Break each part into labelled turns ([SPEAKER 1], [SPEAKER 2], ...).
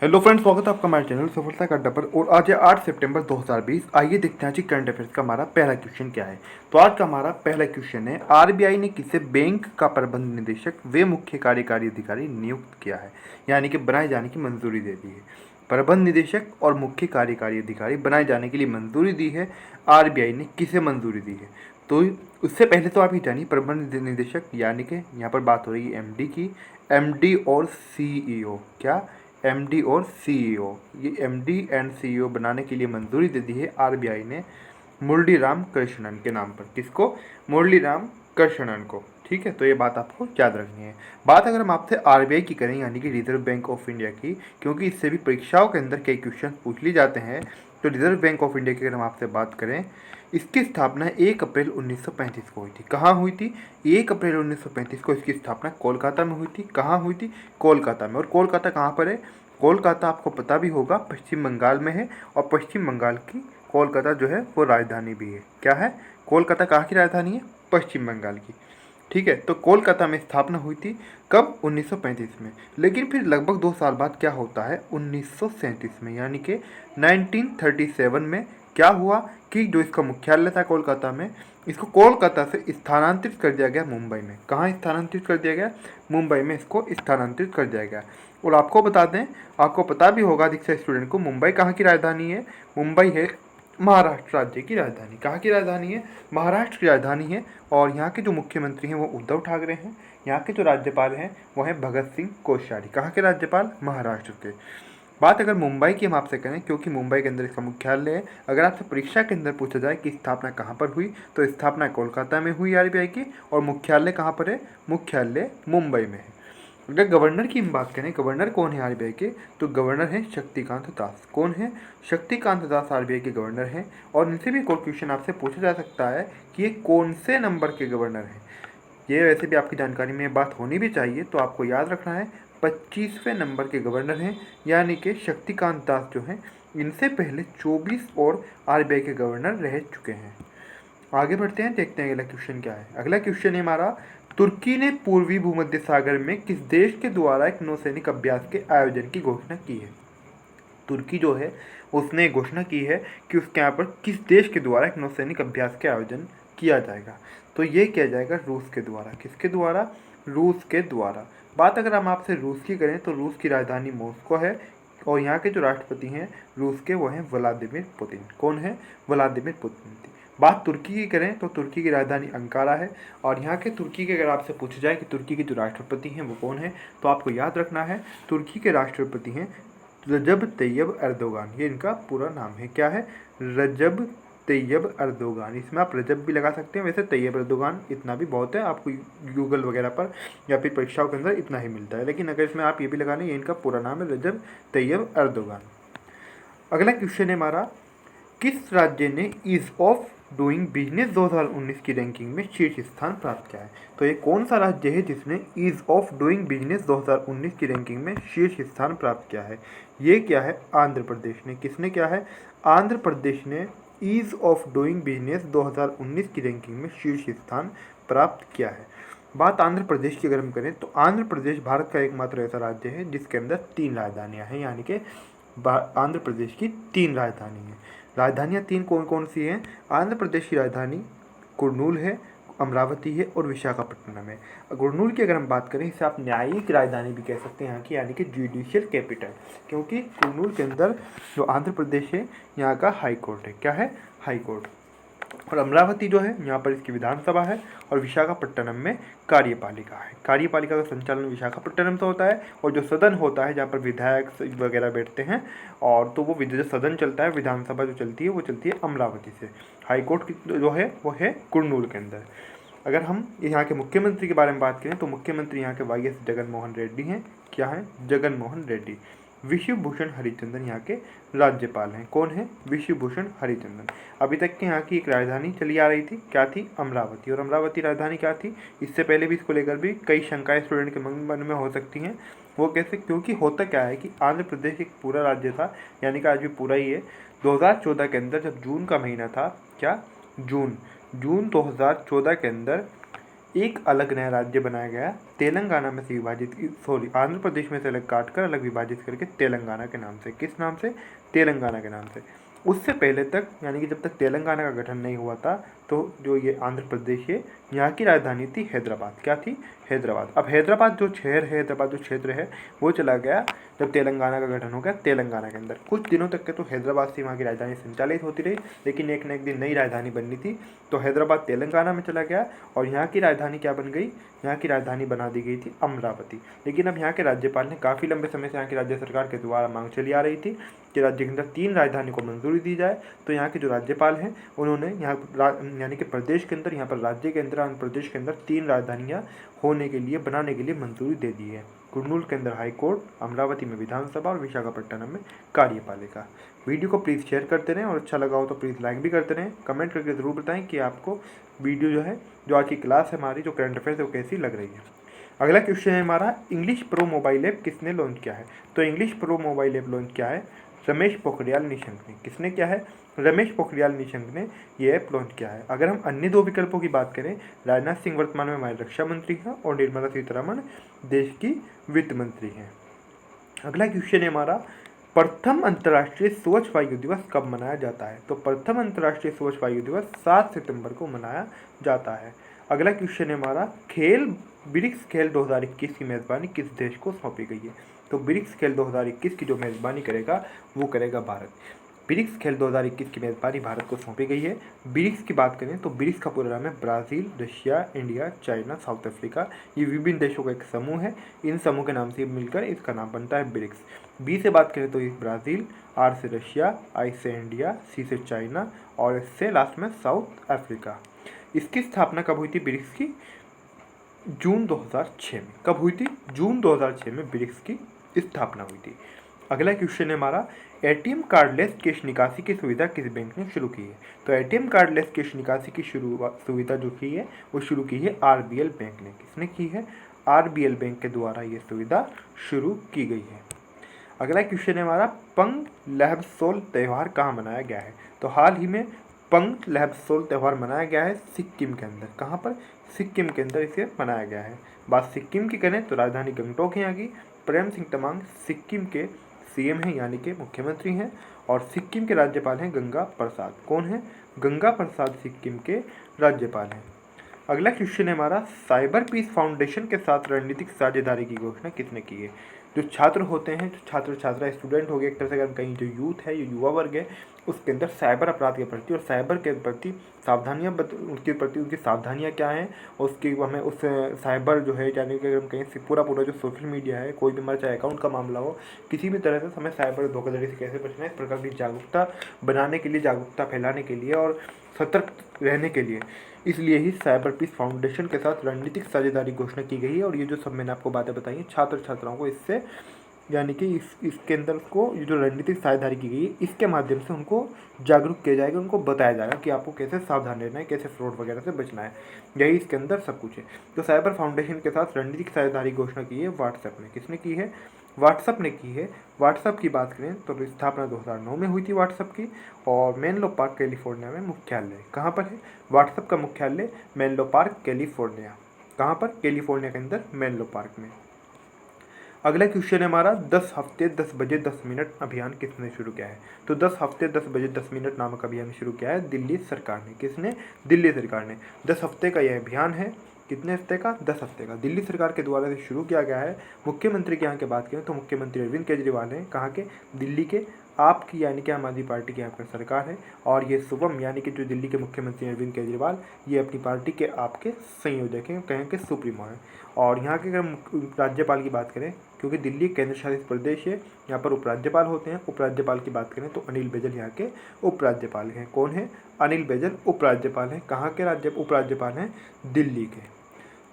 [SPEAKER 1] Hello friends, स्वागत है आपका हमारे चैनल सफलता का अड्डा पर। और आज है 8 सितंबर 2020। आइए देखते हैं जी करंट अफेयर्स का हमारा पहला क्वेश्चन क्या है। तो आज का हमारा पहला क्वेश्चन है, आरबीआई ने किसे बैंक का प्रबंध निदेशक व मुख्य कार्यकारी अधिकारी नियुक्त किया है, यानी कि बनाए जाने की मंजूरी दे दी है। प्रबंध निदेशक और मुख्य कार्यकारी अधिकारी बनाए जाने के लिए मंजूरी दी है। आरबीआई ने किसे मंजूरी दी है? तो उससे पहले तो आप ये जानिए, प्रबंध निदेशक यानी कि यहाँ पर बात हो रही है एमडी की। एमडी और सीईओ, क्या एमडी और सीईओ, ये एमडी एंड सीईओ बनाने के लिए मंजूरी दे दी है आरबीआई ने मुरली राम कृष्णन के नाम पर। किसको? मुरली राम कृष्णन को। ठीक है, तो ये बात आपको याद रखनी है। बात अगर हम आपसे आरबीआई की करें, यानी कि रिजर्व बैंक ऑफ इंडिया की, क्योंकि इससे भी परीक्षाओं के अंदर कई क्वेश्चन पूछ लिए जाते हैं। तो रिजर्व बैंक ऑफ इंडिया की अगर हम आपसे बात करें, इसकी स्थापना 1 अप्रैल 1935 को हुई थी। कहाँ हुई थी? 1 अप्रैल 1935 को इसकी स्थापना कोलकाता में हुई थी। कहाँ हुई थी? कोलकाता में। और कोलकाता कहाँ पर है? कोलकाता आपको पता भी होगा पश्चिम बंगाल में है, और पश्चिम बंगाल की कोलकाता जो है वो राजधानी भी है। क्या है? कोलकाता कहाँ की राजधानी है? पश्चिम बंगाल की। ठीक है, तो कोलकाता में स्थापना हुई थी कब? 1935 में। लेकिन फिर लगभग 2 साल बाद क्या होता है? 1937 में, यानी कि 1937 में क्या हुआ कि जो इसका मुख्यालय था कोलकाता में, इसको कोलकाता से स्थानांतरित कर दिया गया मुंबई में। कहाँ स्थानांतरित कर दिया गया? मुंबई में इसको स्थानांतरित कर दिया गया। और आपको बता दें, आपको पता भी होगा अधिकतर स्टूडेंट को, मुंबई कहाँ की राजधानी है? मुंबई है महाराष्ट्र राज्य की राजधानी। कहाँ की राजधानी है? महाराष्ट्र की राजधानी है। और यहाँ के जो मुख्यमंत्री हैं वो उद्धव ठाकरे हैं। यहाँ के जो राज्यपाल हैं वो हैं भगत सिंह कोश्यारी। कहाँ के राज्यपाल? महाराष्ट्र के। बात अगर मुंबई की हम आपसे करें, क्योंकि मुंबई के अंदर इसका मुख्यालय है, अगर आपसे परीक्षा के अंदर पूछा जाए कि स्थापना कहाँ पर हुई, तो स्थापना कोलकाता में हुई आरबीआई की। और मुख्यालय कहाँ पर है? मुख्यालय मुंबई में है। अगर गवर्नर की हम बात करें, गवर्नर कौन है आरबीआई के? तो गवर्नर है शक्तिकांत दास। कौन है? शक्तिकांत दास आरबीआई के गवर्नर हैं। और इनसे भी एक और क्वेश्चन आपसे पूछा जा सकता है कि ये कौन से नंबर के गवर्नर हैं। ये वैसे भी आपकी जानकारी में बात होनी भी चाहिए, तो आपको याद रखना है 25वें नंबर के गवर्नर हैं, यानी कि शक्तिकांत दास जो हैं, इनसे पहले 24 और आरबीआई के गवर्नर रह चुके हैं। आगे बढ़ते हैं, देखते हैं अगला क्वेश्चन क्या है। अगला क्वेश्चन है हमारा, तुर्की ने पूर्वी भूमध्य सागर में किस देश के द्वारा एक नौसैनिक अभ्यास के आयोजन की घोषणा की है? तुर्की जो है उसने घोषणा की है कि उसके यहाँ पर किस देश के द्वारा एक नौसैनिक अभ्यास के आयोजन किया जाएगा। तो ये किया जाएगा रूस के द्वारा। किसके द्वारा? रूस के द्वारा। बात अगर हम आपसे रूस की करें, तो रूस की राजधानी मॉस्को है। और यहाँ के जो राष्ट्रपति हैं रूस के, वो हैं व्लादिमीर पुतिन। कौन है? Vladimir Putin. बात तुर्की की करें, तो तुर्की की राजधानी अंकारा है। और यहाँ के तुर्की के अगर आपसे पूछा जाए कि तुर्की के जो राष्ट्रपति हैं वो कौन है, तो आपको याद रखना है तुर्की के राष्ट्रपति हैं रजब तैयब एर्दोगान। ये इनका पूरा नाम है। क्या है? रजब तैयब एर्दोगान। इसमें आप रजब भी लगा सकते हैं, वैसे तैयब एर्दोगान इतना भी बहुत है, आपको गूगल वगैरह पर या फिर परीक्षाओं के अंदर इतना ही मिलता है। लेकिन अगर इसमें आप ये भी लगा लें, ये इनका पूरा नाम है रजब तैयब एर्दोगान। अगला क्वेश्चन है हमारा, किस राज्य ने ईज ऑफ डूइंग बिजनेस 2019 की रैंकिंग में शीर्ष स्थान प्राप्त किया है? तो ये कौन सा राज्य है जिसने ईज ऑफ डूइंग बिजनेस 2019 की रैंकिंग में शीर्ष स्थान प्राप्त किया है? ये क्या है? आंध्र प्रदेश ने। किसने किया है? आंध्र प्रदेश ने ईज ऑफ डूइंग बिजनेस 2019 की रैंकिंग में शीर्ष स्थान प्राप्त किया है। बात आंध्र प्रदेश की अगर हम करें, तो आंध्र प्रदेश भारत का एकमात्र ऐसा राज्य है जिसके अंदर 3 राजधानियाँ हैं, यानी कि आंध्र प्रदेश की 3 राजधानी हैं। राजधानियाँ 3 कौन कौन सी हैं? आंध्र प्रदेश की राजधानी कुर्नूल है, अमरावती है और विशाखापट्टनम है। कुर्नूल की अगर हम बात करें, इसे आप न्यायिक राजधानी भी कह सकते हैं यहाँ की, यानी कि जुडिशियल कैपिटल, क्योंकि कुर्नूल के अंदर जो आंध्र प्रदेश है यहाँ का हाई कोर्ट है। क्या है? High court. और अमरावती जो है यहाँ पर इसकी विधानसभा है। और विशाखापट्टनम में कार्यपालिका है। कार्यपालिका का संचालन विशाखापट्टनम से होता है। और जो सदन होता है जहाँ पर विधायक वगैरह बैठते हैं, और तो वो जो सदन चलता है, विधानसभा जो चलती है, वो चलती है अमरावती से। हाईकोर्ट जो है वो है कुर्नूल के अंदर। अगर हम यहाँ के मुख्यमंत्री के बारे में बात करें, तो मुख्यमंत्री यहाँ के वाई.एस. जगनमोहन रेड्डी हैं। क्या है? जगनमोहन रेड्डी। विश्व भूषण हरिचंदन यहाँ के राज्यपाल हैं। कौन है? विश्व भूषण हरिचंदन। अभी तक के यहाँ की एक राजधानी चली आ रही थी, क्या थी? अमरावती। और अमरावती राजधानी क्या थी? इससे पहले भी इसको लेकर भी कई शंकाएं स्टूडेंट के मन में हो सकती हैं। वो कैसे? क्योंकि होता क्या है कि आंध्र प्रदेश एक पूरा राज्य था, यानी कि आज भी पूरा ही है। 2014 के अंदर जब जून का महीना था, क्या? जून 2014 के अंदर एक अलग नया राज्य बनाया गया तेलंगाना में से विभाजित, सॉरी आंध्र प्रदेश में से अलग काटकर अलग विभाजित करके तेलंगाना के नाम से। किस नाम से? तेलंगाना के नाम से। उससे पहले तक यानी कि जब तक तेलंगाना का गठन नहीं हुआ था तो जो ये आंध्र प्रदेश है यहाँ की राजधानी थी हैदराबाद। क्या थी? हैदराबाद। अब हैदराबाद जो शहर है, हैदराबाद जो क्षेत्र है वो चला गया जब तेलंगाना का गठन हो गया तेलंगाना के अंदर। कुछ दिनों तक के तो हैदराबाद से वहाँ की राजधानी संचालित होती रही, लेकिन एक न एक दिन नई राजधानी बननी थी तो हैदराबाद तेलंगाना में चला गया और यहाँ की राजधानी क्या बन गई? यहाँ की राजधानी बना दी गई थी अमरावती। लेकिन अब यहाँ के राज्यपाल ने काफ़ी लंबे समय से यहाँ की राज्य सरकार के द्वारा मांग चली आ रही थी कि राज्य के अंदर 3 राजधानी को मंजूरी दी जाए। तो यहाँ के जो राज्यपाल हैं उन्होंने यहाँ यानी कि प्रदेश के अंदर, यहाँ पर राज्य के अंदर, आंध्र प्रदेश के अंदर 3 राजधानियाँ होने के लिए, बनाने के लिए मंजूरी दे दी है। कुर्नूल के अंदर हाई कोर्ट, अमरावती में विधानसभा और विशाखापट्टनम में कार्यपालिका। वीडियो को प्लीज़ शेयर करते रहें और अच्छा लगा हो तो प्लीज़ लाइक भी करते रहें। कमेंट करके ज़रूर बताएं कि आपको वीडियो जो है, जो आज की क्लास है हमारी, जो करंट अफेयर्स है वो कैसी लग रही है। अगला क्वेश्चन है हमारा, इंग्लिश प्रो मोबाइल ऐप किसने लॉन्च किया है? तो English pro mobile app launch किया है रमेश पोखरियाल निशंक ने। किसने किया है? रमेश पोखरियाल निशंक ने ये ऐप लॉन्च किया है। अगर हम अन्य 2 विकल्पों की बात करें, राजनाथ सिंह वर्तमान में हमारे रक्षा मंत्री हैं और निर्मला सीतारमण देश की वित्त मंत्री हैं। अगला क्वेश्चन है हमारा, प्रथम अंतर्राष्ट्रीय स्वच्छ वायु दिवस कब मनाया जाता है? तो प्रथम अंतर्राष्ट्रीय स्वच्छ वायु दिवस 7 सितंबर को मनाया जाता है। अगला क्वेश्चन है हमारा, ब्रिक्स खेल 2021 की मेज़बानी किस देश को सौंपी गई है? तो ब्रिक्स खेल 2021 की जो मेज़बानी करेगा वो करेगा भारत। ब्रिक्स खेल 2021 की मेज़बानी भारत को सौंपी गई है। ब्रिक्स की बात करें तो ब्रिक्स का पूरा नाम है Brazil, Russia, India, China, south Africa. ये विभिन्न देशों का एक समूह है। इन समूह के नाम से मिलकर इसका नाम बनता है ब्रिक्स। बी से बात करें तो ये ब्राज़ील, आर से रशिया, आई से इंडिया, सी से चाइना और एस से लास्ट में साउथ अफ्रीका। इसकी स्थापना कब हुई थी ब्रिक्स की? जून 2006 में। कब हुई थी? जून 2006 में ब्रिक्स की स्थापना हुई थी। अगला क्वेश्चन है हमारा, एटीएम कार्डलेस कैश निकासी की सुविधा किस बैंक ने शुरू की है? तो एटीएम कार्डलेस कैश निकासी की सुविधा जो की है वो शुरू की है आरबीएल बैंक ने। किसने की है? आरबीएल बैंक के द्वारा ये सुविधा शुरू की गई है। अगला क्वेश्चन है हमारा, पंग लहबसोल त्यौहार कहाँ मनाया गया है? तो हाल ही में पंग लहबसोल त्यौहार मनाया गया है सिक्किम के अंदर। कहाँ पर? सिक्किम के अंदर इसे मनाया गया है। बात सिक्किम की करें तो राजधानी गंगटोक है यहाँ की। प्रेम सिंह तमांग सिक्किम के सीएम हैं यानी कि मुख्यमंत्री हैं और सिक्किम के राज्यपाल हैं गंगा प्रसाद। कौन है? गंगा प्रसाद सिक्किम के राज्यपाल हैं। अगला क्वेश्चन है हमारा, साइबर पीस फाउंडेशन के साथ रणनीतिक साझेदारी की घोषणा किसने की है? जो छात्र होते हैं, जो छात्र छात्रा स्टूडेंट हो गए, एक तरह से अगर कहीं जो यूथ है, जो युवा वर्ग है, उसके अंदर साइबर अपराध के प्रति और साइबर के प्रति सावधानियाँ, उनके प्रति उनकी सावधानियाँ क्या हैं, उसकी हमें उस साइबर जो है यानी कि अगर हम कहीं से पूरा जो सोशल मीडिया है, कोई भी हमारा चाहे अकाउंट का मामला हो, किसी भी तरह से हमें साइबर धोखाधड़ी से कैसे बचना है, इस प्रकार की जागरूकता बनाने के लिए, जागरूकता फैलाने के लिए और सतर्क रहने के लिए, इसलिए ही साइबर पीस फाउंडेशन के साथ रणनीतिक साझेदारी घोषणा की गई है। और ये जो सब मैंने आपको बातें बताई हैं, छात्र छात्राओं को इससे यानी कि इसके अंदर को ये जो रणनीतिक साझेदारी की गई है, इसके माध्यम से उनको जागरूक किया जाएगा, उनको बताया जाएगा कि आपको कैसे सावधान रहना है, कैसे फ्रॉड वगैरह से बचना है। यही इसके अंदर सब कुछ है। तो साइबर फाउंडेशन के साथ रणनीतिक साझेदारी घोषणा की है व्हाट्सएप ने। किसने की है? व्हाट्सएप ने की है। व्हाट्सएप की बात करें तो स्थापना 2009 में हुई थी व्हाट्सएप की और मेनलो पार्क कैलिफोर्निया में मुख्यालय। कहाँ पर है व्हाट्सएप का मुख्यालय? Menlo park California. कहाँ पर? कैलिफोर्निया के अंदर मेनलो पार्क में। अगला क्वेश्चन है हमारा, 10 हफ्ते 10 बजे 10 मिनट अभियान किसने शुरू किया है? तो 10 हफ्ते 10 बजे 10 मिनट नामक अभियान शुरू किया है दिल्ली सरकार ने। किसने? दिल्ली सरकार ने। 10 हफ्ते का यह अभियान है। कितने हफ्ते का? 10 हफ्ते का। दिल्ली सरकार के द्वारा से शुरू किया गया है। मुख्यमंत्री के यहाँ की बात करें तो मुख्यमंत्री अरविंद केजरीवाल हैं। कहाँ के? दिल्ली के। आपकी यानी कि आम आदमी पार्टी की आपकी सरकार है और ये शुभम यानी कि जो दिल्ली के मुख्यमंत्री अरविंद केजरीवाल, ये अपनी पार्टी के आपके संयोजक हैं, कहें कि सुप्रीमो हैं। और यहाँ के अगर राज्यपाल की बात करें, क्योंकि दिल्ली केंद्र शासित प्रदेश है, यहाँ पर उपराज्यपाल होते हैं। उपराज्यपाल की बात करें तो अनिल बैजल यहाँ के उपराज्यपाल हैं। कौन है? अनिल बैजल उपराज्यपाल हैं। कहाँ के उपराज्यपाल हैं? दिल्ली के।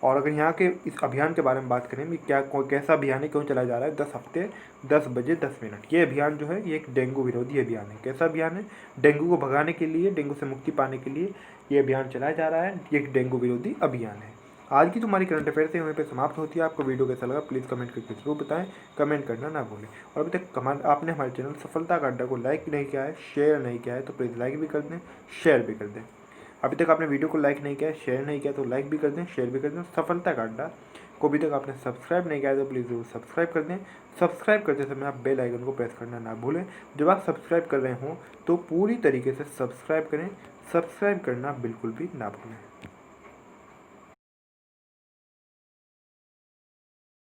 [SPEAKER 1] और अगर यहाँ के इस अभियान के बारे में बात करें कि क्या कैसा अभियान है, क्यों चलाया जा रहा है? 10 हफ्ते 10 बजे 10 मिनट। ये अभियान जो है ये एक डेंगू विरोधी अभियान है। कैसा अभियान है? डेंगू को भगाने के लिए, डेंगू से मुक्ति पाने के लिए ये अभियान चलाया जा रहा है। ये एक डेंगू विरोधी अभियान है। आज की तुम्हारी करंट अफेयर से वहीं पे समाप्त होती है। आपको वीडियो कैसा लगा प्लीज़ कमेंट करके जरूर बताएं। कमेंट करना ना भूलें। और अभी तक आपने हमारे चैनल सफलता का अड्डा को लाइक नहीं किया है, शेयर नहीं किया है तो प्लीज़ लाइक भी कर दें, शेयर भी कर दें। अभी तक आपने वीडियो को लाइक नहीं किया, शेयर नहीं किया तो लाइक भी कर दें, शेयर भी कर दें। सफलता का अड्डा को अभी तक आपने सब्सक्राइब नहीं किया है तो प्लीज़ ज़रूर सब्सक्राइब कर दें। सब्सक्राइब करते समय आप बेल आइकन को प्रेस करना ना भूलें। जब आप सब्सक्राइब कर रहे हों तो पूरी तरीके से सब्सक्राइब करें, सब्सक्राइब करना बिल्कुल भी ना भूलें।